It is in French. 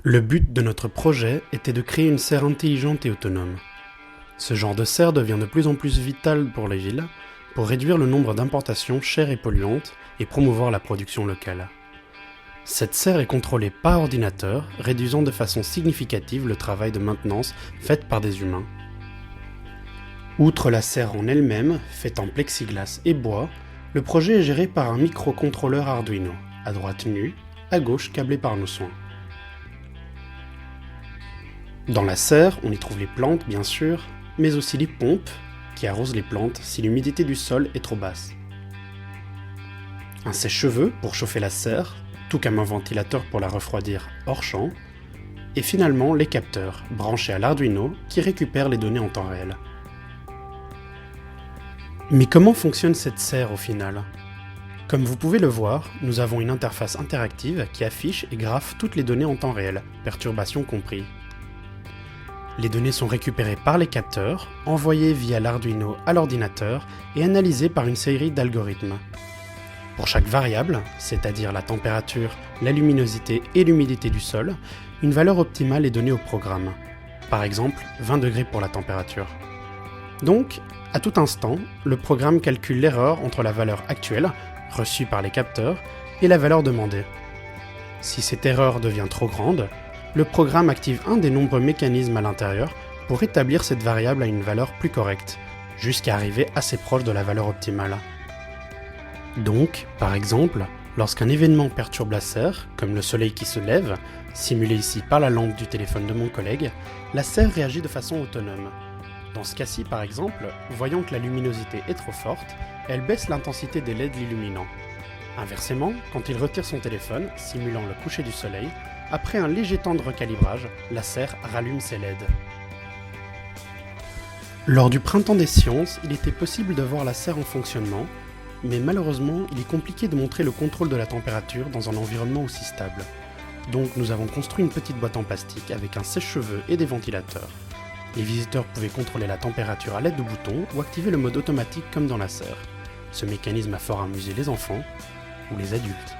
Le but de notre projet était de créer une serre intelligente et autonome. Ce genre de serre devient de plus en plus vital pour les villes, pour réduire le nombre d'importations chères et polluantes et promouvoir la production locale. Cette serre est contrôlée par ordinateur, réduisant de façon significative le travail de maintenance fait par des humains. Outre la serre en elle-même, faite en plexiglas et bois, le projet est géré par un microcontrôleur Arduino, à droite nu, à gauche câblé par nos soins. Dans la serre, on y trouve les plantes bien sûr, mais aussi les pompes qui arrosent les plantes si l'humidité du sol est trop basse. Un sèche-cheveux pour chauffer la serre, tout comme un ventilateur pour la refroidir hors champ, et finalement les capteurs branchés à l'Arduino qui récupèrent les données en temps réel. Mais comment fonctionne cette serre au final ? Comme vous pouvez le voir, nous avons une interface interactive qui affiche et graphe toutes les données en temps réel, perturbations compris. Les données sont récupérées par les capteurs, envoyées via l'Arduino à l'ordinateur et analysées par une série d'algorithmes. Pour chaque variable, c'est-à-dire la température, la luminosité et l'humidité du sol, une valeur optimale est donnée au programme. Par exemple, 20 degrés pour la température. Donc, à tout instant, le programme calcule l'erreur entre la valeur actuelle, reçue par les capteurs, et la valeur demandée. Si cette erreur devient trop grande, le programme active un des nombreux mécanismes à l'intérieur pour rétablir cette variable à une valeur plus correcte, jusqu'à arriver assez proche de la valeur optimale. Donc, par exemple, lorsqu'un événement perturbe la serre, comme le soleil qui se lève, simulé ici par la lampe du téléphone de mon collègue, la serre réagit de façon autonome. Dans ce cas-ci, par exemple, voyant que la luminosité est trop forte, elle baisse l'intensité des LED l'illuminant. Inversement, quand il retire son téléphone, simulant le coucher du soleil, après un léger temps de recalibrage, la serre rallume ses LED. Lors du printemps des sciences, il était possible de voir la serre en fonctionnement, mais malheureusement, il est compliqué de montrer le contrôle de la température dans un environnement aussi stable. Donc nous avons construit une petite boîte en plastique avec un sèche-cheveux et des ventilateurs. Les visiteurs pouvaient contrôler la température à l'aide de boutons ou activer le mode automatique comme dans la serre. Ce mécanisme a fort amusé les enfants ou les adultes.